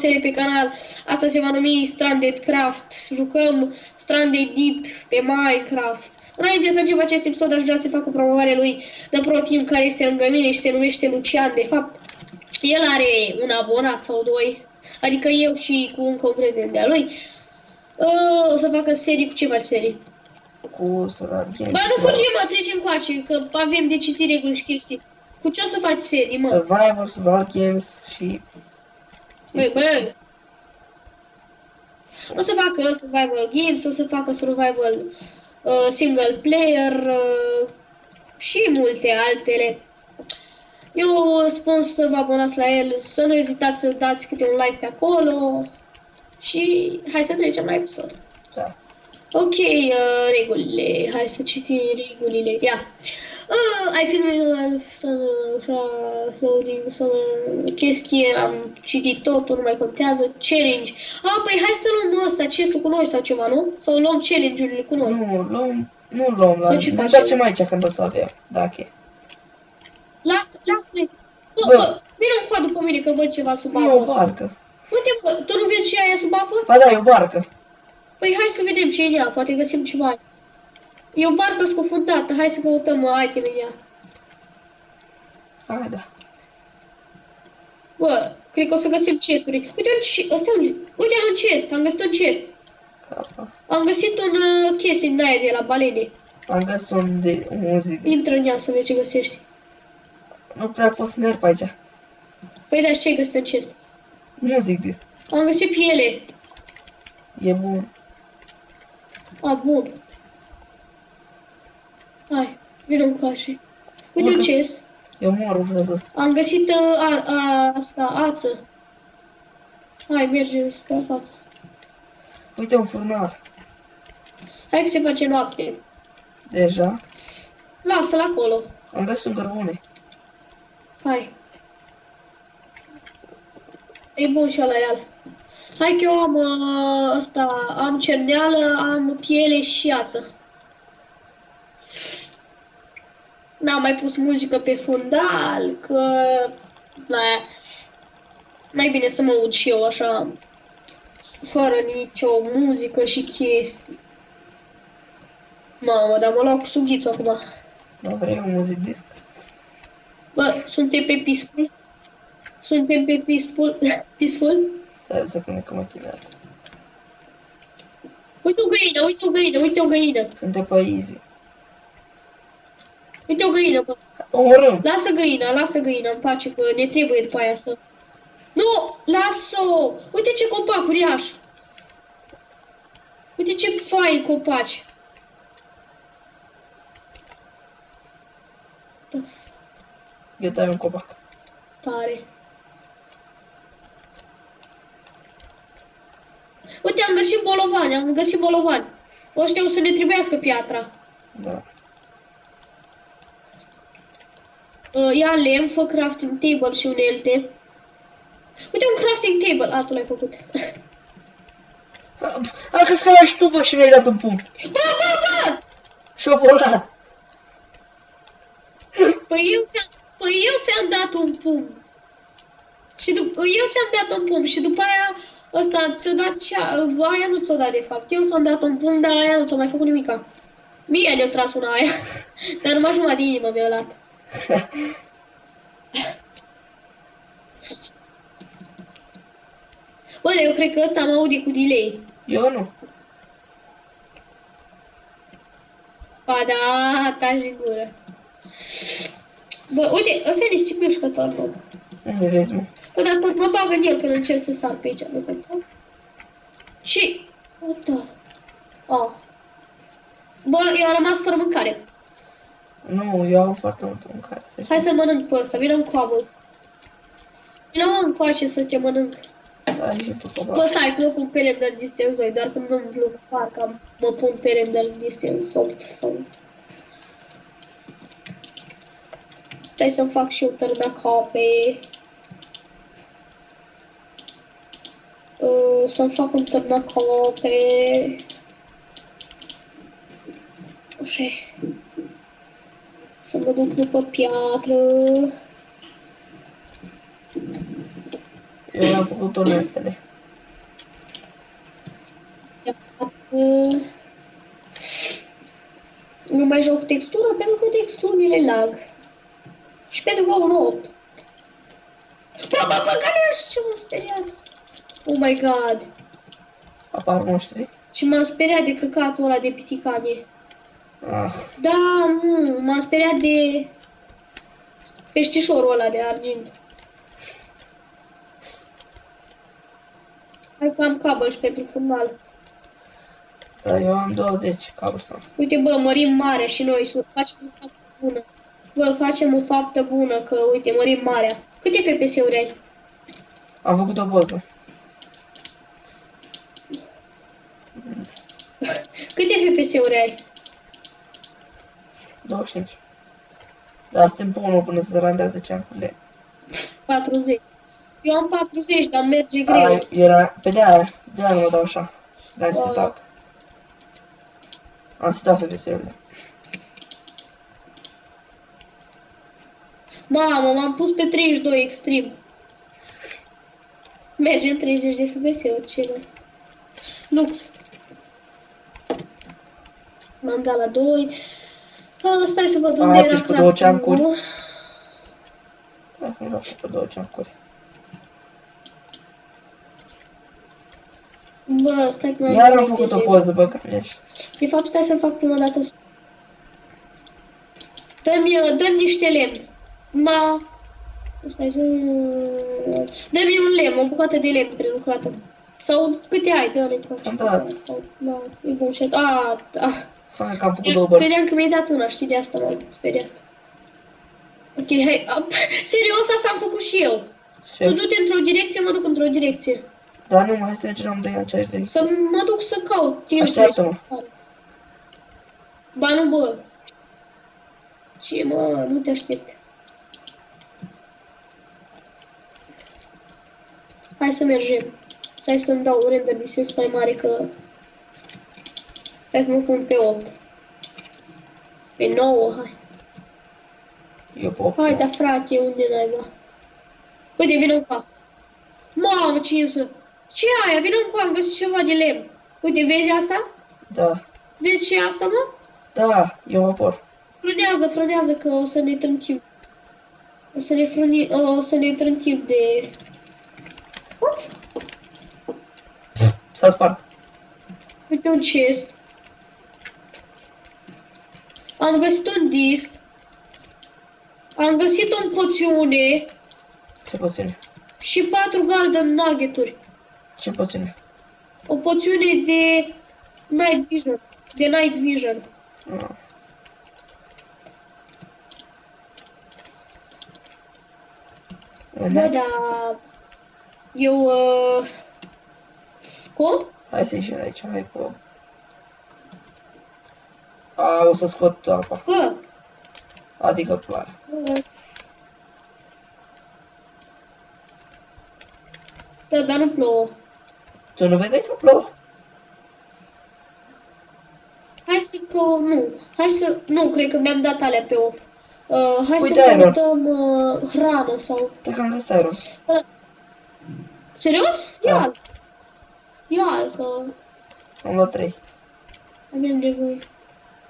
serie pe canal. Asta se va numi Stranded Craft. Jucăm Stranded Deep pe Minecraft. Înainte să încep acest episod, aș vrea să fac o promovare lui de Pro Team care este lângă mine și se numește Lucian. De fapt, el are un abonat sau doi, adică eu și cu încă un prieten de-a lui. O să facă serii. Cu ce faci serii? Cu Solar Games. Bă, nu fugim, mă, trecem încoace, că avem de citit reguli și chestii. Cu ce o să faci serii, mă? Survivor, Solar Games și... Bă. O să facă survival games, o să facă survival single player și multe altele. Eu spun să vă abonați la el, să nu ezitați să dați câte un like pe acolo și hai să trecem la episod. Da. Ok, regulile, hai să citim regulile, ia. Ai filmat să chestie, am citit totul, nu mai contează, challenge. Păi hai să luăm ăsta, chestul cu noi sau ceva, nu? Sau luăm challenge-urile cu noi. Nu luăm, Sau ce ne facem? întoarcem aici când o să avem, dacă. Lasă-ne. Bă, vină un coad după mine că văd ceva sub apă. E o barcă. Uite, bă, tu nu vezi ce e aia sub apă? Ba da, e o barcă. Păi hai să vedem ce e în ea, poate găsim ceva. E o barcă scufundată, hai să căutăm iteme în ea. Hai, da. Bă, cred că o să găsim chesturi. Uite, uite un chest, am găsit un chest. Capa. Am găsit un chestie din aia de la balene. Am găsit un muzic. Intră în ea să vezi ce găsești. Nu prea pot să merg pe aici. Păi da, ce ai găsit în chest? Muzic dis. Am găsit piele. E bun. Bun. Hai, vină încoace. Uite un chest. Eu mor jos. Am găsit asta, ață. Hai, mergem spre față. Uite un furnar. Hai că se face noapte. Deja. Lasă-l acolo. Am găsit un cărbune. Hai. E bun și ăla real. Hai că eu am am cerneală, am piele și ață. N-am mai pus muzică pe fundal, că... N-ai bine să mă aud și eu așa, fără nicio muzică și chestii. Mamă, dar mă luau cu sughițul acum. Nu vrei un muzic disc? Bă, suntem pe peaceful? Suntem pe peaceful? Peaceful? Stai să pune că mă chinează. Uite o găină, uite o găină, uite o găină. Suntem pe easy. Uite o găină, bă. Omorâm. Lasă găina, îmi place că ne trebuie după aia să... Nu! Lasă-o! Uite ce copac uriaș! Uite ce fain copaci! Eu dai un copac. Tare! Uite, am găsit bolovani! Ăștia o să ne trebuiască piatra. Da. Ia lemn, fă crafting table și unelte. Uite un crafting table. Tu l-ai făcut. Am crezut că l-ai și tu, bă, și mi-ai dat un pumn. Bă! Șopolan. Păi eu ți-am dat un pumn. Eu ți-am dat un pumn și după aia ăsta ți-o dat și aia nu ți-o dat de fapt. Eu ți-am dat un pumn, dar aia nu ți-o mai făcut nimica. Mie ne-a tras una aia. Dar numai jumătate de inimă mi-a luat. Bă, eu cred că ăsta mă aude cu delay. Eu nu. Ba da, taci din gură. Bă, uite, ăsta e nisip mișcător, nu? Unde vezi, mă? Bă, dar mă bag în el când încerc să sar pe aici, nu contează. Și... Uita. Bă, eu am rămas fără mâncare. Nu, eu am foarte multă mâncare. Hai să mănânc pe ăsta, vină-mi coabă. Vină-mă încoace să te mănânc. Da, și tu copac. Bă, stai, că mă pun pe render distance 2, doar când nu-mi vlog parcă mă pun pe render distance 8 sau... Stai să-mi fac și eu târnacoape. Să-mi fac un târnacoape. Așa. Să mă duc după piatră. Eu Noi am făcut toaletele. Nu mai joc cu textură pentru că texturile lag. Și pentru că 1.8. Bă, care ce m-a speriat? Oh my god. Apar monștri? Și m-am speriat de căcatul ăla de piticanie. Ah, Da, nu, m-am speriat de peștișorul ăla de argint. Hai că am cabăl și pentru furnal. da, eu am 20 cobblestone. Uite, bă, mărim marea și noi, facem o faptă bună. Bă, facem o faptă bună, că, uite, mărim marea. Câte FPS-uri ai? Am făcut o poză. Câte FPS-uri ai? 25. Dar suntem pe 1 până se randează ceancurile. 40. Eu am 40, dar merge greu. Aia era pe de-aia nu mă dau așa. Le-am setat. Am setat FPS-urile. Mamă, m-am pus pe 32 extrem. Merge în 30 de FPS-uri, ce mai? Lux. M-am dat la 2. Stai să văd unde era Cu două ceancuri. crafting-ul. Da, nu vreau să pe 2 ceancuri. Bă, stai că Iar am făcut o poză, bă, că ești. De fapt, stai să fac prima dată. Dă-mi niște lemn. Stai să... Dă-mi un lemn, o bucată de lemn prelucrată. Sau câte ai, dă-le. Am dat. Sau, da, e bun și da. Hai că am făcut 2 bărți. Credeam că mi-ai dat una, știi, de asta m-am speriat. Ok, hai. Serios, asta am făcut și eu. Ce? Tu du-te într-o direcție, mă duc într-o direcție. Dar nu, hai să mergem amândoi în aceeași direcție. Să mă duc să caut timp. Așteaptă-mă. Ba nu, bă. Ce, mă, nu te aștept. Hai să mergem. Stai să-mi dau render distance mai mare, că... Stai să mă pun pe 8. Pe 9, hai. Eu pe 8. Hai, da, frate, unde naiba? Uite, vină încoa. Mamă, ce insulă. Ce e aia? Vină încoa, am găsit ceva de lemn. Uite, vezi asta? Da. Vezi și asta, mă? Da, eu mă por. Frânează, că o să ne trântim. O să ne trântim de... What? S-a spart. Uite un chest. Am găsit un disc. Am găsit o poțiune. Ce poțiune? Și 4 golden nugget-uri. Ce poțiune? O poțiune de night vision. De night vision. Ah. Bă, da... Eu... Cum? Hai să ieșim de aici, hai pe... A, o să scot apa. Bă! Adică ploaia. Da, dar nu plouă. Tu nu vedeai că plouă? Hai să că... Nu. Hai să... Nu, cred că mi-am dat alea pe off. Hai Uite, să Iron. căutăm hrană sau... Te că am găsit Iron. Serios? Da. Ia-l. Ia-l, că Am luat 3. avem nevoie.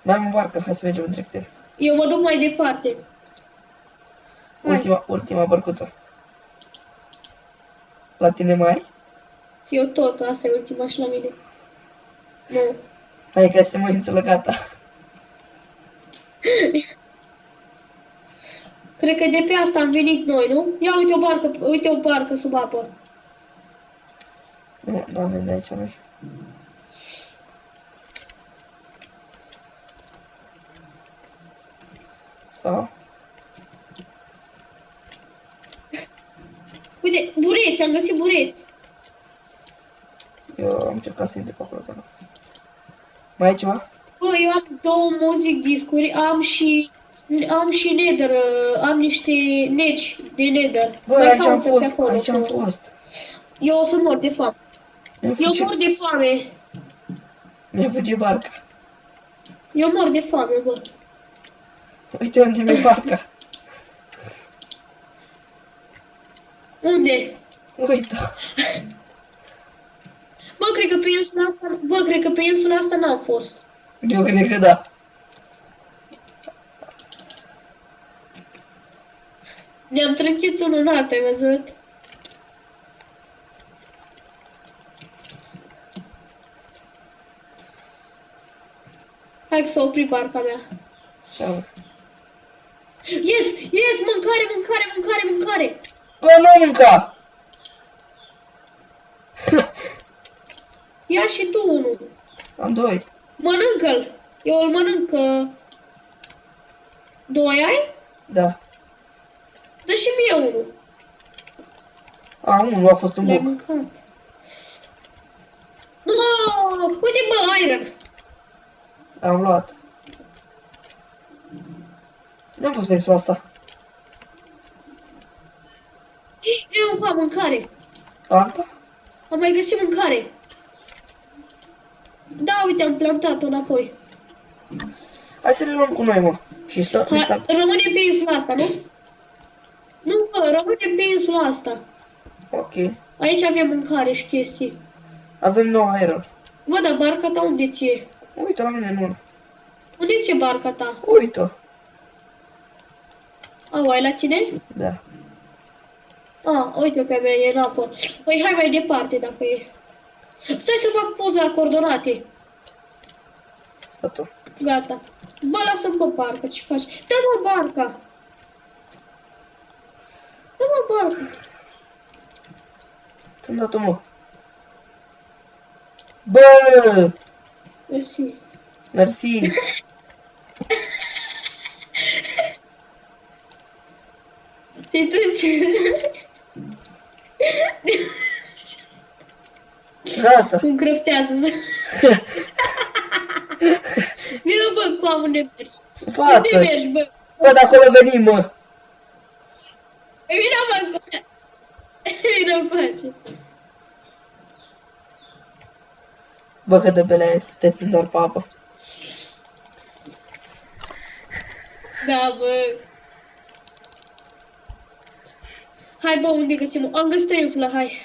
Mai am o barcă, hai să mergem în direcție. Eu mă duc mai departe. Hai. Ultima bărcuță. La tine mai ai? Eu tot, asta e ultima și la mine. Nu. Hai că se mă înțeleg gata. Cred că de pe asta am venit noi, nu? Ia uite o barcă sub apă. Nu, nu avem de aici noi. Sau? Uite, bureți, am găsit bureți. Eu am încercat să intru pe acolo, dar nu. Mai ai ceva? Bă, eu am 2 music discuri, am și nether, am niște neci de nether. Bă, Mai aici am caută pe fost, acolo. aici am că fost. Eu o să mor de foame. Eu mor de foame. Mi-a fugit barca. Eu mor de foame, bă. Uite unde mi-e barca. Unde? Uita. Bă, cred că pe insula asta... Bă, cred că pe insula asta n-am fost. Eu cred că da. Ne-am trântit unul în altul, ai văzut? Hai că s-a oprit barca mea. Așa. Yes! Yes! Mâncare, mâncare, mâncare, mâncare! Bă, nu mânca! Ia și tu unul. Am doi. Mănâncă-l. Eu îl mănânc. Doi ai? Da. Dă și mie unul. A, unul a fost un L-ai buc. mâncat. No! Uite, bă, iron. Am luat. N-am fost pe insula asta. Vino cu mâncare. Alta? Am mai găsit mâncare. Da, uite, am plantat-o înapoi. Hai să le luăm cu noi, mă. Și stăm. Rămâne pe insula asta, nu? Nu, bă, rămâne pe insula asta. Ok. Aici avem mâncare și chestii. Avem 9 iron. Bă, dar barca ta unde ți-e? Uite la mine în urmă. Unde ți-e barca ta? Uite-o. Au, ai la tine? Da. Uite pe mea, e în apă. Păi hai mai departe dacă e. Stai să fac poza la coordonate. Gata. Gata. Bă, lasă-mi pe barca, ce faci? Dă-mă barca. Dă-mă barca. Ți-am dat-o, mă. Bă! Mersi. Mersi. Ți-i trânge. Gata. Cum crăftează. Vino, bă, cu unde mergi? Față. Unde mergi, bă? Bă, de acolo venim, mă. Vino, bă, cu... Vino cu aici. Bă, cât de belea e să te prind doar pe apă. Da, bă. Hai, bă, unde găsim? Am găsit o insulă, hai.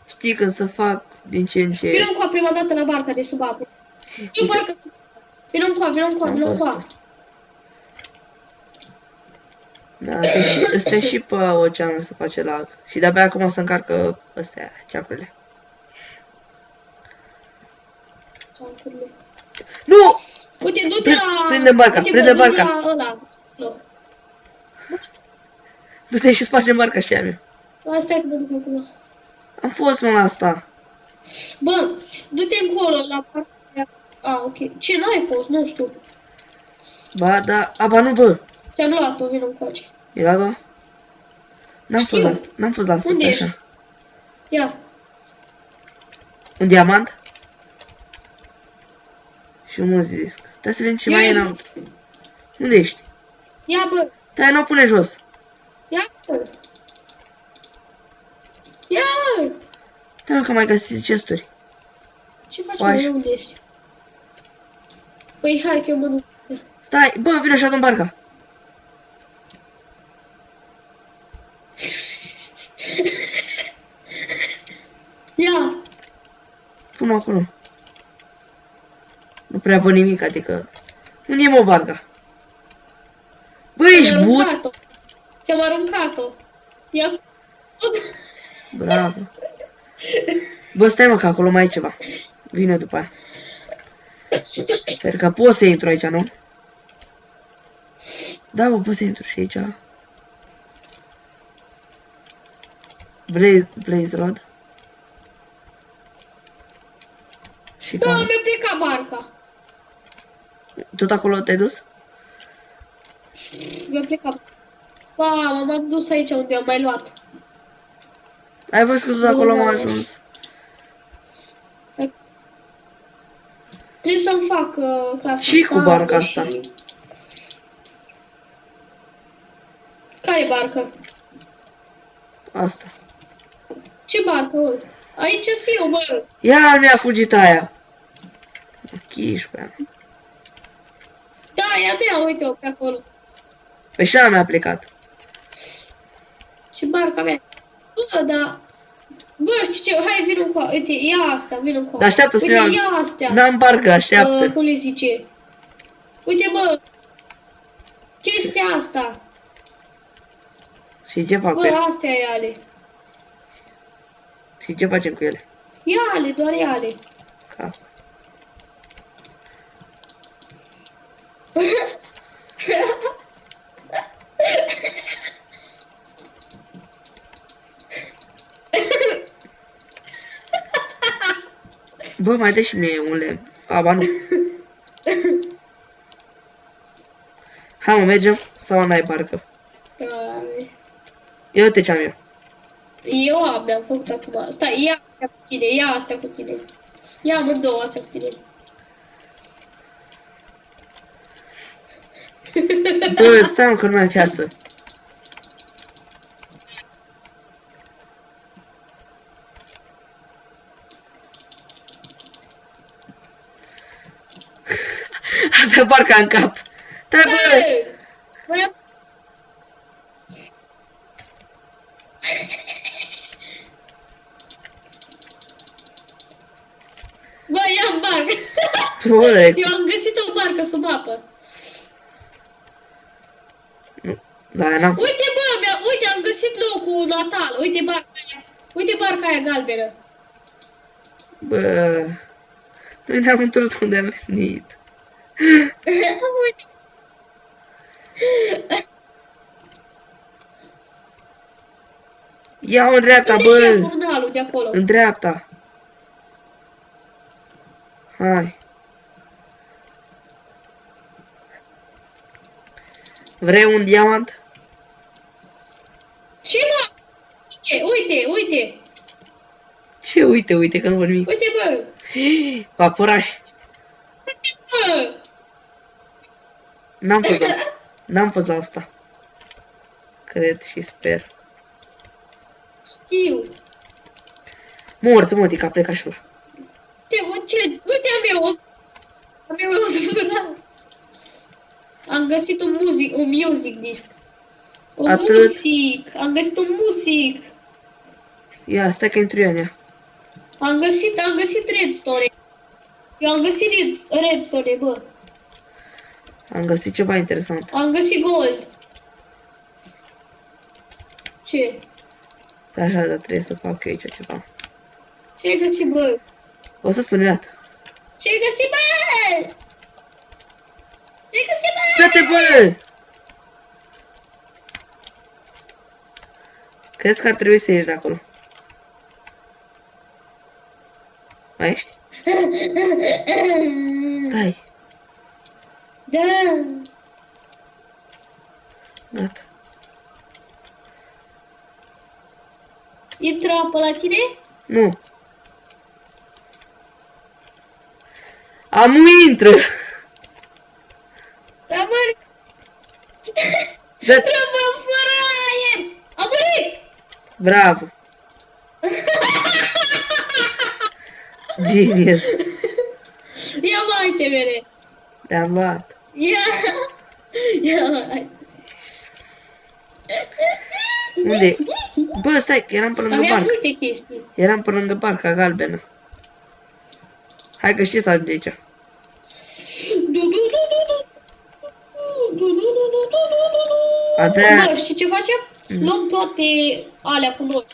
Știi că să fac din ce în ce... Vino cu prima dată la barca de sub apă. Eu parcă... Vino cu vino cu Da, ăsta și pe oceanul se face lag. Și de-abia acum se încarcă astea, ceacurile. Nu! Uite, du-te la... Prinde barca, uite, prinde bă, du-te barca. la ăla. Du-te și spargem barca și a mea. Asta e că mă duc acum. Am fost, mă, la asta. Bă, du-te încolo la barca. Ok. Ce, n-ai fost? Nu știu. Ba, da, aba nu vă. Ți-am luat-o, vino încoace. E la două? N-am fost la asta, n-am fost la asta, Unde așa. ești? Ia. Un diamant? Și un muzisc. Stai să vedem ce mai e înăuntru. Unde ești? Ia, bă. Stai, nu pune jos. Ia, bă. Ia, bă. Stai, mă, că mai găsit chesturi. Ce faci, mă? Unde ești? Păi, hai că eu mă duc. Stai, bă, vine așa în barca. Ia. Pune-o acolo. Nu prea văd nimic, adică... Unde e, mă, barca? Bă, ești but? Ți-am aruncat-o. Ia. Bravo. Bă, stai, mă, că acolo mai e ceva. Vine după aia. Sper că pot să intru aici, nu? Da, bă, pot să intru și aici. Blaze Rod. Și Da, mi-a plecat barca. tot acolo te-ai dus? Mi-a plecat. Ba, m-am dus aici unde am mai luat. Ai văzut că tot acolo am ajuns. Trebuie să-mi fac crafting. Și cu barca asta. Care barcă? Asta. Ce barcă, bă? Aici sunt eu, bă. Ia, mi-a fugit aia. Chișpea. Da, e a mea, uite-o pe acolo. Pe și-a mea a plecat. Și barca mea. Bă, da. Bă, știi ce? Hai, vin încoa. Uite, ia asta, vin încoa. Dar așteaptă să Uite, iau. ia astea. N-am barcă, așteaptă. Cum le zice? Uite, bă. Chestia asta. Și ce fac cu Bă, ele? astea e ale. Și ce facem cu ele? Ia ale, doar ia ale. Ca. Bă, mai dă și mie un lemn. A, ba nu. Hai mă, mergem? Sau n-ai barcă? Ia uite ce am eu. Eu am, mi-am făcut acum. Stai, ia astea cu tine, ia astea cu tine. Ia amândouă astea cu tine. Bă, stai că nu mai am viață. Avea barca în cap. Stai, bă! Bă, bă, ia-mi barcă. Bă, Eu am găsit o barcă sub apă. da, n-am. Uite, bă, uite, am găsit locul natal. Uite barca aia. Uite barca aia galbenă. Bă, noi ne-am întors unde am venit. Uite. Ia-o în dreapta, Unde și e bă! furnalul de acolo? În dreapta. Hai. Vrei un diamant? Ce mă? Uite, uite. Ce? Uite, uite că nu văd nimic. Uite, bă. Vaporaș. Bă. N-am fost la asta. N-am fost la asta. Cred și sper. Știu. Morți, mă, că a plecat și ăla. Uite, am eu o zbura. Am găsit un music disc. Atât. Am găsit un music. Ia, stai că intru eu în ea. Am găsit redstone. Eu am găsit redstone, bă. Am găsit ceva interesant. Am găsit gold. Ce? Stai așa, dar trebuie să fac eu aici ceva. Ce-ai găsit, bă? O să spun o dată. Ce-ai găsit, bă? Ce-ai găsit, bă? Frate, bă! Crezi că ar trebui să ieși de acolo? Mai ești? Stai. Da. Gata. Intră apă la tine? Nu. Amu intră! Rămân. Da. Rămân fără aer. Am murit. Bravo. Genius. Ia mai temele. Te-am luat. Ia mai. Unde? Bă, stai, că eram pe lângă Aveam barcă. multe chestii. Eram pe lângă barca galbenă. Hai că știi să ajungi aici. Avea... Bă, știi ce facem? Luăm toate alea cu noi.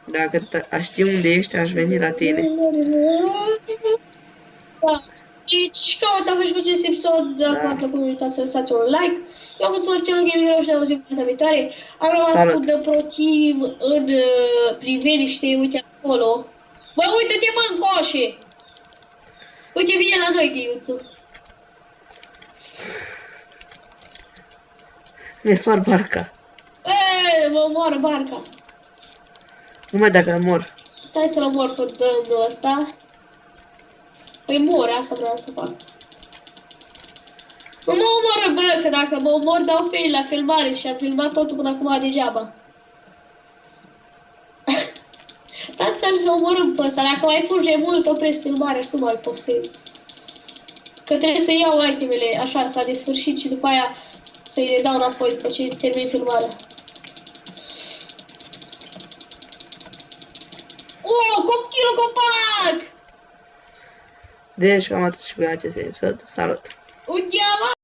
Dacă aș ști unde ești, aș veni la tine. Da. Deci, cam atât a fost acest episod. Dacă v-a plăcut, nu uitați să lăsați un like. Eu am fost Marcel Gaming și ne auzim data viitoare. Am rămas cu The Pro Team în priveliște, uite acolo. Bă, uite-te, mă, în coșe! Uite, vine la noi Ghiuțu. Mi-e spart barca. Mă omoară barca. Numai dacă mor. Stai să-l omor pe dândul ăsta. Păi mor, asta vreau să fac. Nu mă omoră, bă, că dacă mă omor dau fail la filmare și am filmat totul până acum degeaba. Dați să-l omorâm pe ăsta, dacă mai fuge mult, opresc filmarea și nu mai postez. Că trebuie să iau itemele așa, ca de sfârșit și după aia să-i le dau înapoi după ce termin filmarea. copilul copac! Deci cam atât și cu acest episod. Salut! Un diamant!